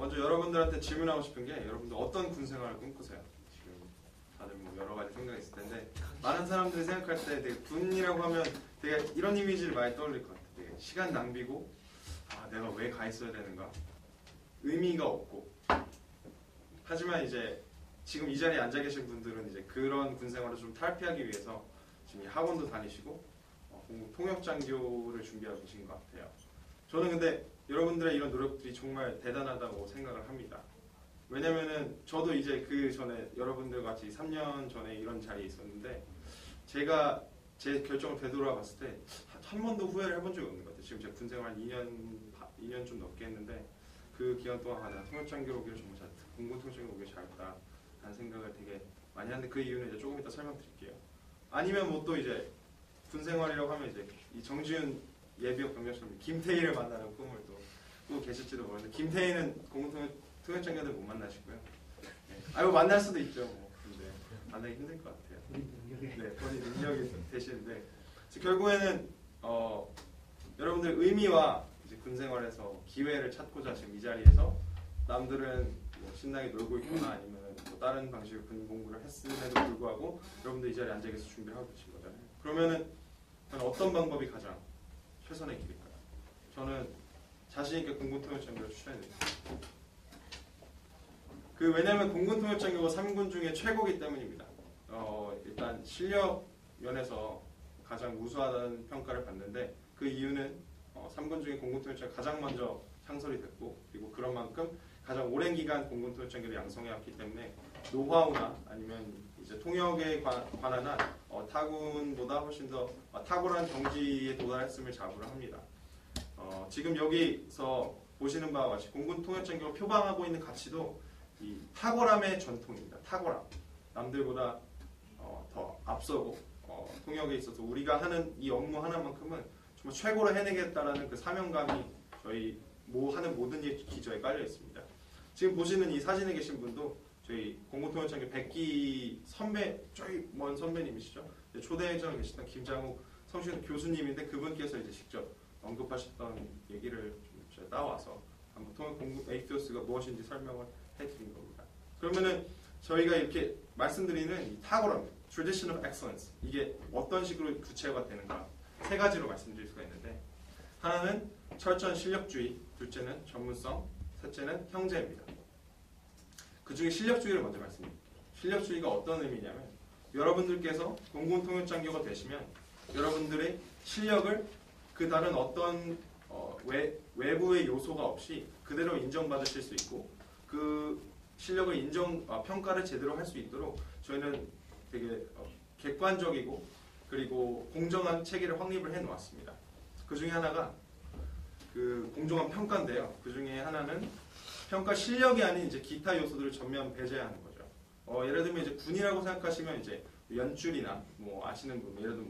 먼저 여러분들한테 질문하고 싶은 게 여러분들 어떤 군 생활을 꿈꾸세요? 지금 다들 뭐 여러 가지 생각이 있을 텐데 많은 사람들이 생각할 때 되게 군이라고 하면 되게 이런 이미지를 많이 떠올릴 것 같아요. 되게 시간 낭비고 내가 왜 가 있어야 되는가? 의미가 없고 하지만 이제 지금 이 자리에 앉아 계신 분들은 이제 그런 군 생활을 좀 탈피하기 위해서 지금 학원도 다니시고 공군 통역장교를 준비하고 계신 것 같아요. 저는 근데 여러분들의 이런 노력들이 정말 대단하다고 생각을 합니다. 왜냐면은 저도 이제 그 전에 여러분들 같이 3년 전에 이런 자리에 있었는데 제가 제 결정을 되돌아봤을 때 한 번도 후회를 해본 적이 없는 것 같아요. 지금 제가 군 생활 2년 좀 넘게 했는데 그 기간 동안 내가 통역장교로 오기를 정말 잘했다. 공군 통역장교로 오기를 잘했다. 라는 생각을 되게 많이 하는데 그 이유는 이제 조금 이따 설명드릴게요. 아니면 뭐 또 이제 군 생활이라고 하면 이제 이 정지훈 예비역 병력처럼 김태희를 만나는 꿈을 또 꾸고 계실지도 모르는데 김태희는 공군 통역장교들 못 만나시고요. 네. 뭐 만날 수도 있죠. 뭐. 근데 만나기 힘들 것 같아요. 네, 본인 능력이 되시는데 결국에는 여러분들 의미와 이제 군 생활에서 기회를 찾고자 지금 이 자리에서 남들은 뭐 신나게 놀고 있거나 아니면 뭐 다른 방식의 군 공부를 했음에도 불구하고 여러분들 이 자리에 앉아 계셔서 준비를 하고 계신 거잖아요. 그러면은 어떤 방법이 가장 최선의 길일까요? 저는 자신 있게 공군 통역장교를 추천해드립니다. 왜냐면 공군 통역장교가 3군 중에 최고이기 때문입니다. 일단 실력 면에서 가장 우수하다는 평가를 받는데 그 이유는 3군 중에 공군 통역장교가 가장 먼저 창설이 됐고 그리고 그런 만큼 가장 오랜 기간 공군 통역장교를 양성해왔기 때문에 노하우나 아니면 이제 통역에 관한 한 타군보다 훨씬 더 탁월한 경지에 도달했음을 자부를 합니다. 지금 여기서 보시는 바와 같이 공군 통역장교가 표방하고 있는 가치도 이 탁월함의 전통입니다. 탁월함. 남들보다 더 앞서고 통역에 있어서 우리가 하는 이 업무 하나만큼은 정말 최고로 해내겠다라는 그 사명감이 저희 하는 모든 일 기저에 깔려 있습니다. 지금 보시는 이 사진에 계신 분도 저희 공군통역장교 백기 선배, 저희 먼 선배님이시죠. 초대장에 계시던 김장욱 성신 교수님인데 그분께서 이제 직접 언급하셨던 얘기를 좀 따와서 한번 통역 에이피오스가 무엇인지 설명을 해드린 겁니다. 그러면은 저희가 이렇게 말씀드리는 이 탁월함, tradition of excellence 이게 어떤 식으로 구체화가 되는가 세 가지로 말씀드릴 수가 있는데 하나는 철저한 실력주의, 둘째는 전문성, 셋째는 형제입니다. 그 중에 실력주의를 먼저 말씀드릴게요. 실력주의가 어떤 의미냐면 여러분들께서 공군 통역장교가 되시면 여러분들의 실력을 그 다른 어떤 외부의 요소가 없이 그대로 인정받으실 수 있고 그 실력을 평가를 제대로 할 수 있도록 저희는 되게 객관적이고 그리고 공정한 체계를 확립을 해 놓았습니다. 그 중에 하나가 그 공정한 평가인데요. 그 중에 하나는 평가 실력이 아닌 이제 기타 요소들을 전면 배제하는 거죠. 예를 들면 이제 군이라고 생각하시면 이제 연줄이나 뭐 아시는 분, 예를 들면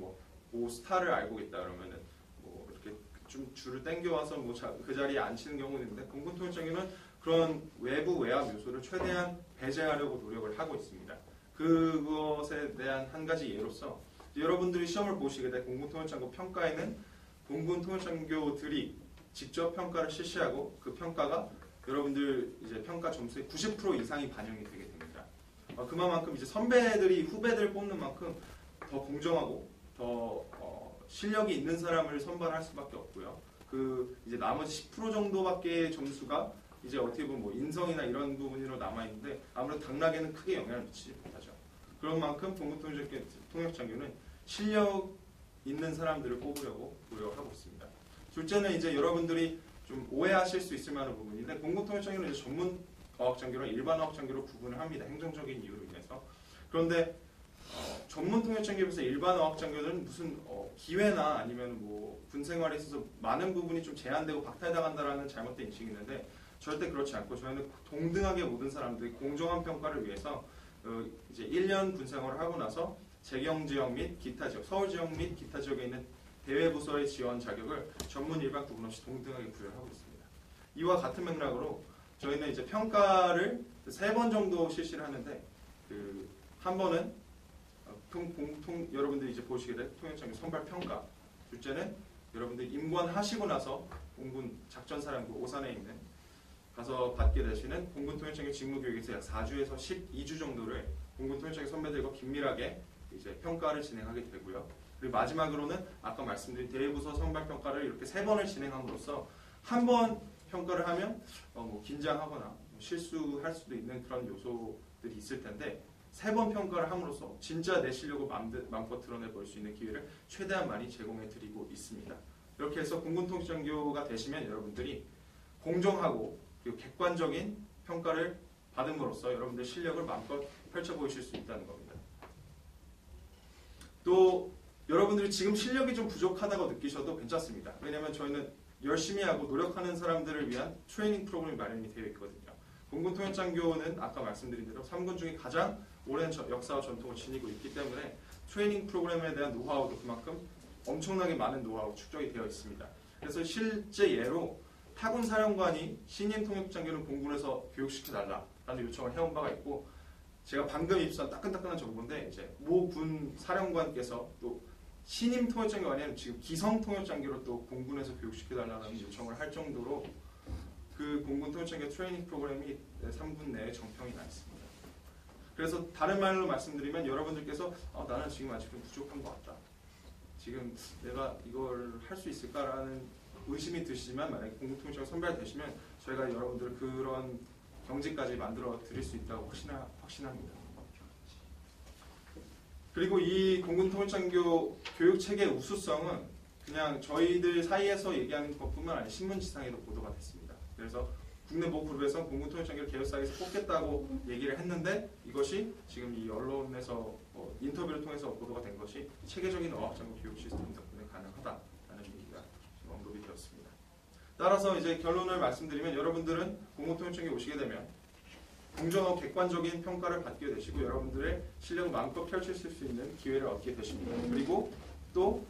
뭐 스타를 알고 있다 그러면은 뭐 이렇게 좀 줄을 당겨와서 뭐 그 자리에 앉히는 경우도 있는데 공군 통역장교는 그런 외부 외압 요소를 최대한 배제하려고 노력을 하고 있습니다. 그것에 대한 한 가지 예로서 여러분들이 시험을 보시게 될 공군 통역장교 평가에는 공군 통역장교들이 직접 평가를 실시하고 그 평가가 여러분들 이제 평가 점수의 90% 이상이 반영이 되게 됩니다. 그만큼 이제 선배들이 후배들 뽑는 만큼 더 공정하고 더 실력이 있는 사람을 선발할 수밖에 없고요. 그 이제 나머지 10% 정도밖에 점수가 이제 어떻게 보면 뭐 인성이나 이런 부분으로 남아 있는데 아무래도 당락에는 크게 영향을 미치지 못하죠. 그런 만큼 공군 통역장교는 실력 있는 사람들을 뽑으려고 노력을 하고 있습니다. 둘째는 이제 여러분들이 좀 오해하실 수 있을 만한 부분인데 공군 통역장교는 이제 전문 어학장교랑 일반 어학장교로 구분을 합니다. 행정적인 이유로 인해서. 그런데 전문 통역장교에서 일반 어학장교는 무슨 기회나 아니면 뭐 군생활에 있어서 많은 부분이 좀 제한되고 박탈당한다라는 잘못된 인식이 있는데 절대 그렇지 않고 저희는 동등하게 모든 사람들이 공정한 평가를 위해서 이제 1년 군생활을 하고 나서 재경 지역 및 기타 지역, 서울 지역 및 기타 지역에 있는 대외 부서의 지원 자격을 전문 일반 구분 없이 동등하게 부여하고 있습니다. 이와 같은 맥락으로 저희는 이제 평가를 3번 정도 실시를 하는데 한 번은 여러분들이 이제 보시게 될 통역장교 선발 평가, 둘째는 여러분들이 임관하시고 나서 공군 작전사령부 오산에 있는 가서 받게 되시는 공군통일청의 직무교육에서 약 4주에서 12주 정도를 공군통일청의 선배들과 긴밀하게 이제 평가를 진행하게 되고요. 그리고 마지막으로는 아까 말씀드린 대외부서 선발평가를 이렇게 3번을 진행함으로써 한 번 평가를 하면 뭐 긴장하거나 뭐 실수할 수도 있는 그런 요소들이 있을 텐데 3번 평가를 함으로써 진짜 내 실력을 마음껏 드러내볼 수 있는 기회를 최대한 많이 제공해 드리고 있습니다. 이렇게 해서 공군통일장교가 되시면 여러분들이 공정하고 그리고 객관적인 평가를 받음으로써 여러분들 실력을 마음껏 펼쳐 보이실 수 있다는 겁니다. 또 여러분들이 지금 실력이 좀 부족하다고 느끼셔도 괜찮습니다. 왜냐하면 저희는 열심히 하고 노력하는 사람들을 위한 트레이닝 프로그램이 마련이 되어 있거든요. 공군통일장교는 아까 말씀드린 대로 3군 중에 가장 오랜 역사와 전통을 지니고 있기 때문에 트레이닝 프로그램에 대한 노하우도 그만큼 엄청나게 많은 노하우 축적이 되어 있습니다. 그래서 실제 예로 타군 사령관이 신임 통역장교를 공군에서 교육시켜달라라는 요청을 해온 바가 있고, 제가 방금 입수한 따끈따끈한 정보인데 이제 모 군 사령관께서 또 신임 통역장교가 아니라 지금 기성 통역장교로 또 공군에서 교육시켜달라는 요청을 할 정도로 그 공군 통역장교 트레이닝 프로그램이 3군 내에 정평이 나 있습니다. 그래서 다른 말로 말씀드리면 여러분들께서 나는 지금 아직 좀 부족한 것 같다. 지금 내가 이걸 할 수 있을까라는 의심이 드시지만 만약에 공군 통역장교 선발되시면 저희가 여러분들 그런 경지까지 만들어 드릴 수 있다고 확신합니다. 그리고 이 공군 통일장교 교육 체계의 우수성은 그냥 저희들 사이에서 얘기하는 것뿐만 아니라 신문지상에도 보도가 됐습니다. 그래서 국내 모 그룹에서 공군 통일장교를 계열사에서 뽑겠다고 얘기를 했는데 이것이 지금 이 언론에서 인터뷰를 통해서 보도가 된 것이 체계적인 어학장교 교육 시스템 덕분에 가능하다라는 얘기가 지금 언급이 되었습니다. 따라서 이제 결론을 말씀드리면 여러분들은 공군 통일장교에 오시게 되면 공정하고 객관적인 평가를 받게 되시고 여러분들의 실력을 마음껏 펼칠 수 있는 기회를 얻게 되십니다. 그리고 또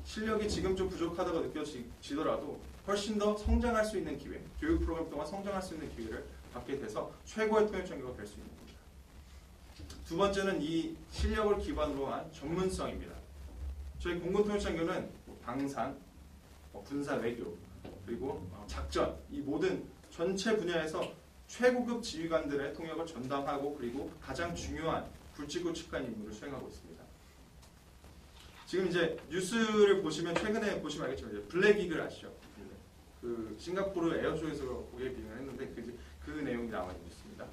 실력이 지금 좀 부족하다고 느껴지더라도 훨씬 더 성장할 수 있는 기회, 교육 프로그램 동안 성장할 수 있는 기회를 받게 돼서 최고의 통역장교가 될 수 있는 겁니다. 두 번째는 이 실력을 기반으로 한 전문성입니다. 저희 공군 통역장교는 방산, 군사 외교, 그리고 작전, 이 모든 전체 분야에서 최고급 지휘관들의 통역을 전담하고 그리고 가장 중요한 굵직굵직한 임무를 수행하고 있습니다. 지금 이제 뉴스를 보시면 최근에 보시면 알겠지만 이제 블랙이글 아시죠? 그 싱가포르 에어쇼에서 고객 비행을 했는데 그 내용이 나와 있습니다.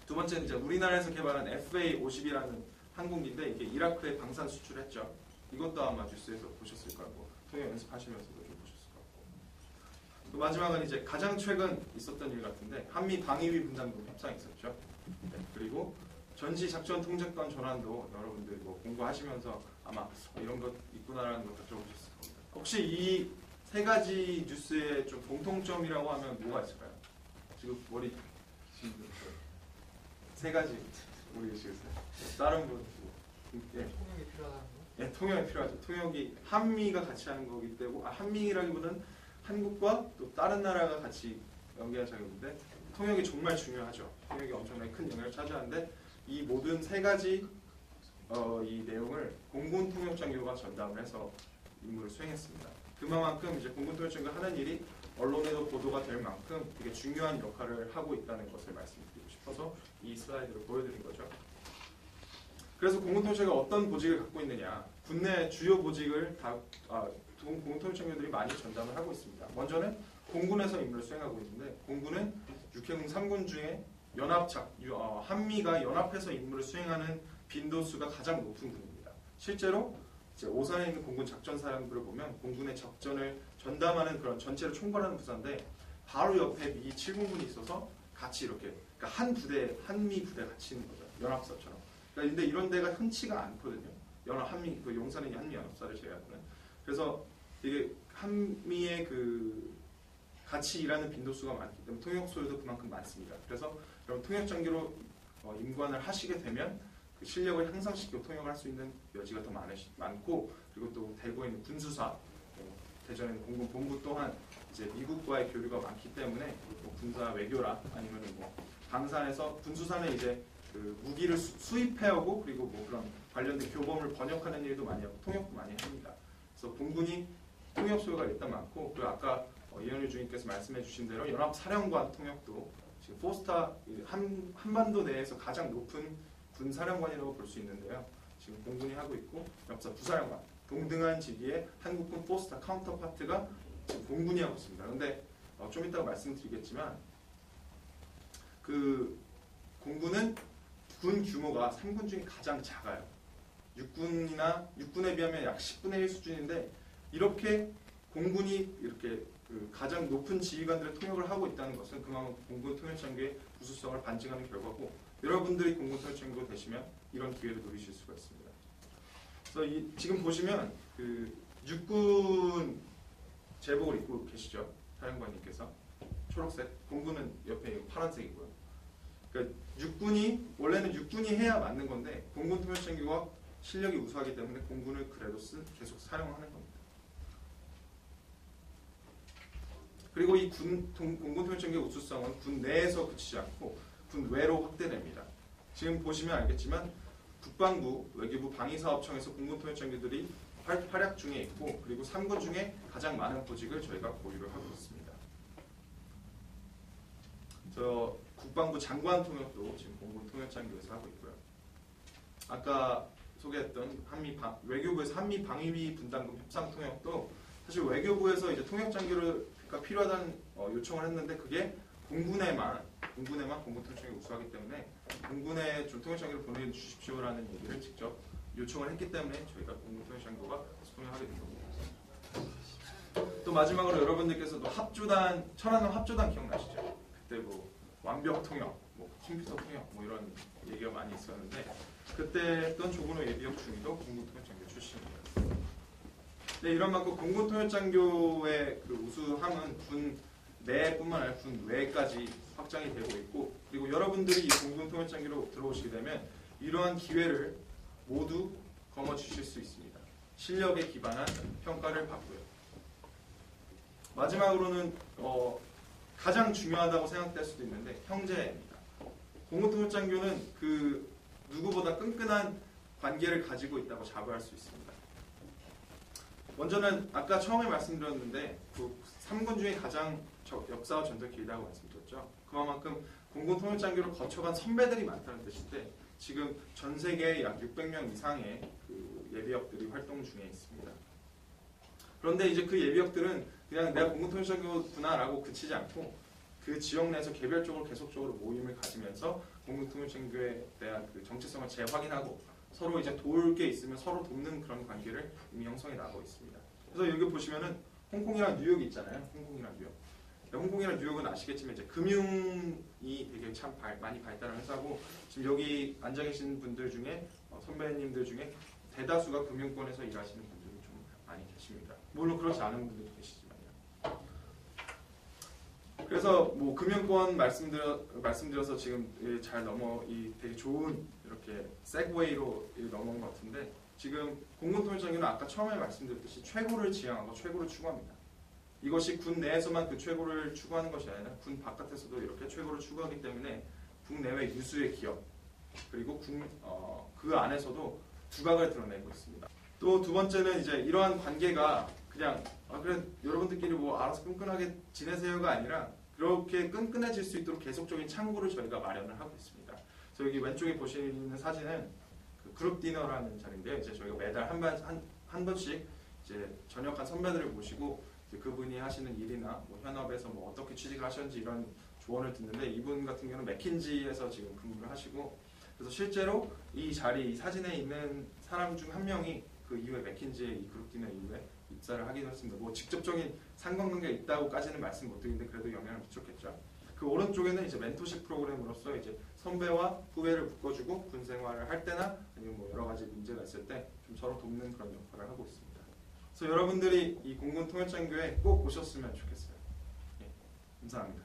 두 번째는 이제 우리나라에서 개발한 FA-50이라는 항공기인데 이게 이라크에 방산 수출했죠. 이것도 아마 뉴스에서 보셨을 거고 통역 연습하시면서도 좀 보셨을 거고. 또 마지막은 이제 가장 최근 있었던 일 같은데 한미 방위비 분담금 협상이 있었죠. 네, 그리고 전시 작전 통제권 전환도 여러분들 뭐 공부하시면서 아마 이런 것 있구나라는 걸 들어보셨을 겁니다. 혹시 이 세 가지 뉴스의 좀 공통점이라고 하면 뭐가 있을까요? 지금 머리 세 가지 모르겠어요. 다른 분 예. 통역이 필요하다는 거? 예, 통역이 필요하죠. 통역이 한미가 같이 하는 거기 때문에 한미라기보다는 한국과 또 다른 나라가 같이 연계한 작업인데 통역이 정말 중요하죠. 통역이 엄청나게 큰 영향을 차지하는데 이 모든 세 가지 이 내용을 공군 통역장교가 전담을 해서 임무를 수행했습니다. 그만큼 이제 공군 통역장교가 하는 일이 언론에도 보도가 될 만큼 되게 중요한 역할을 하고 있다는 것을 말씀드리고 싶어서 이 슬라이드를 보여드린 거죠. 그래서 공군 통역장교가 어떤 보직을 갖고 있느냐? 국내 주요 보직을 다 공군 통역장교들이 많이 전담을 하고 있습니다. 먼저는 공군에서 임무를 수행하고 있는데 공군은 육해공 3군 중에 한미가 연합해서 임무를 수행하는 빈도수가 가장 높은 군입니다. 실제로 이제 오산에 있는 공군 작전사령부를 보면 공군의 작전을 전담하는 그런 전체를 총괄하는 부사인데 바로 옆에 미 7군군이 있어서 같이 이렇게 그러니까 한 부대 한미 부대 같이 있는 거죠. 연합사처럼. 그러니까 근데 이런 데가 흔치가 않거든요. 한미 그 용산의 한미 연합사를 제외하고는. 그래서 이게 한미의 그 같이 일하는 빈도수가 많기 때문에 통역 소요도 그만큼 많습니다. 그래서 여러분 통역장교로 임관을 하시게 되면 그 실력을 향상시키고 통역을 할 수 있는 여지가 더 많고 그리고 또 대구에 있는 군수사, 대전에 있는 공군본부 또한 이제 미국과의 교류가 많기 때문에 뭐 군사 외교라 아니면 뭐 방산에서 군수산에 이제 그 무기를 수입해오고 그리고 뭐 그런 관련된 교범을 번역하는 일도 많이 하고 통역도 많이 합니다. 그래서 공군이 통역 소요가 일단 많고 그리고 아까 이현일 주임께서 말씀해주신 대로 연합사령관 통역도 지금 포스타 한반도 내에서 가장 높은 군 사령관이라고 볼 수 있는데요. 지금 공군이 하고 있고 옆사 부사령관 동등한 직위의 한국군 포스타 카운터파트가 지금 공군이 하고 있습니다. 그런데 좀 이따가 말씀드리겠지만 그 공군은 군 규모가 3군 중에 가장 작아요. 육군에 비하면 약 10분의 1 수준인데 이렇게 공군이 이렇게 그 가장 높은 지휘관들의 통역을 하고 있다는 것은 그만큼 공군 통역장교의 우수성을 반증하는 결과고 여러분들이 공군 통역장교 되시면 이런 기회를 누리실 수가 있습니다. 그래서 지금 보시면 그 육군 제복을 입고 계시죠? 사령관님께서 초록색, 공군은 옆에 파란색이고요. 그러니까 원래는 육군이 해야 맞는 건데 공군 통역장교가 실력이 우수하기 때문에 공군을 그래도 계속 사용하는 겁니다. 그리고 이 공군 통역장교의 우수성은 군 내에서 그치지 않고 군 외로 확대됩니다. 지금 보시면 알겠지만 국방부, 외교부, 방위사업청에서 공군 통역장교들이 활약 중에 있고 그리고 3군 중에 가장 많은 보직을 저희가 보유를 하고 있습니다. 저 국방부 장관 통역도 지금 공군 통역장교에서 하고 있고요. 아까 소개했던 외교부에서 한미 방위비 분담금 협상 통역도 사실 외교부에서 이제 통역장교가 필요하다는 요청을 했는데 그게 공군에만 공군 통역장교가 우수하기 때문에 공군에 좀 통역장교를 보내주십시오라는 얘기를 직접 요청을 했기 때문에 저희가 공군 통역장교가 통역하게 된 겁니다. 또 마지막으로 여러분들께서도 천안함 합조단 기억나시죠? 그때 뭐 완벽 통역, 뭐 컴퓨터 통역 뭐 이런 얘기가 많이 있었는데 그때 했던 조근호 예비역 중위도 공군 통역장교 출신입니다. 네, 이런 만큼 공군 통역장교의 그 우수함은 군 내뿐만 아니라 군 외까지 확장이 되고 있고 그리고 여러분들이 이 공군 통역장교로 들어오시게 되면 이러한 기회를 모두 거머쥐실 수 있습니다. 실력에 기반한 평가를 받고요. 마지막으로는 가장 중요하다고 생각될 수도 있는데 형제입니다. 공군 통역장교는 그 누구보다 끈끈한 관계를 가지고 있다고 자부할 수 있습니다. 먼저는 아까 처음에 말씀드렸는데 그 3군 중에 가장 역사와 전통이 길다고 말씀드렸죠. 그만큼 공군 통역장교를 거쳐간 선배들이 많다는 뜻인데 지금 전 세계에 약 600명 이상의 그 예비역들이 활동 중에 있습니다. 그런데 이제 그 예비역들은 그냥 내가 공군 통역장교구나라고 그치지 않고 그 지역 내에서 개별적으로 계속적으로 모임을 가지면서 공군 통역장교에 대한 그 정체성을 재확인하고 서로 이제 도울 게 있으면 서로 돕는 그런 관계를 이미 형성해 나가고 있습니다. 그래서 여기 보시면은 홍콩이랑 뉴욕이 있잖아요. 홍콩이랑 뉴욕. 홍콩이랑 뉴욕은 아시겠지만 이제 금융이 되게 참 많이 발달한 회사고 지금 여기 앉아 계신 분들 중에 선배님들 중에 대다수가 금융권에서 일하시는 분들이 좀 많이 계십니다. 물론 그렇지 않은 분들도 계시지만요. 그래서 뭐 금융권 말씀드려서 지금 잘 되게 좋은 이렇게 세그웨이로 넘어온 것 같은데 지금 공군 통역장교는 아까 처음에 말씀드렸듯이 최고를 지향하고 최고를 추구합니다. 이것이 군 내에서만 그 최고를 추구하는 것이 아니라 군 바깥에서도 이렇게 최고를 추구하기 때문에 국내외 유수의 기업 그리고 그 안에서도 두각을 드러내고 있습니다. 또 두 번째는 이제 이러한 관계가 그냥 그래 여러분들끼리 뭐 알아서 끈끈하게 지내세요가 아니라 그렇게 끈끈해질 수 있도록 계속적인 창구를 저희가 마련을 하고 있습니다. 그래서 여기 왼쪽에 보시는 사진은 그 그룹 디너라는 자리인데요. 이제 저희가 매달 한 번씩 이제 전역한 선배들을 모시고 그분이 하시는 일이나 뭐 현업에서 뭐 어떻게 취직을 하셨는지 이런 조언을 듣는데 이분 같은 경우는 맥킨지에서 지금 근무를 하시고 그래서 실제로 이 사진에 있는 사람 중 한 명이 그 이후에 맥킨지의 이 그룹 디너 이후에 입사를 하기도 했습니다. 뭐 직접적인 상관관계가 있다고까지는 말씀 못 드리는데 그래도 영향을 미쳤겠죠. 그 오른쪽에는 이제 멘토십 프로그램으로서 이제 선배와 후배를 묶어주고 군 생활을 할 때나 아니면 뭐 여러 가지 문제가 있을 때 좀 서로 돕는 그런 역할을 하고 있습니다. 그래서 여러분들이 이 공군 통역장교에 꼭 오셨으면 좋겠어요. 예, 감사합니다.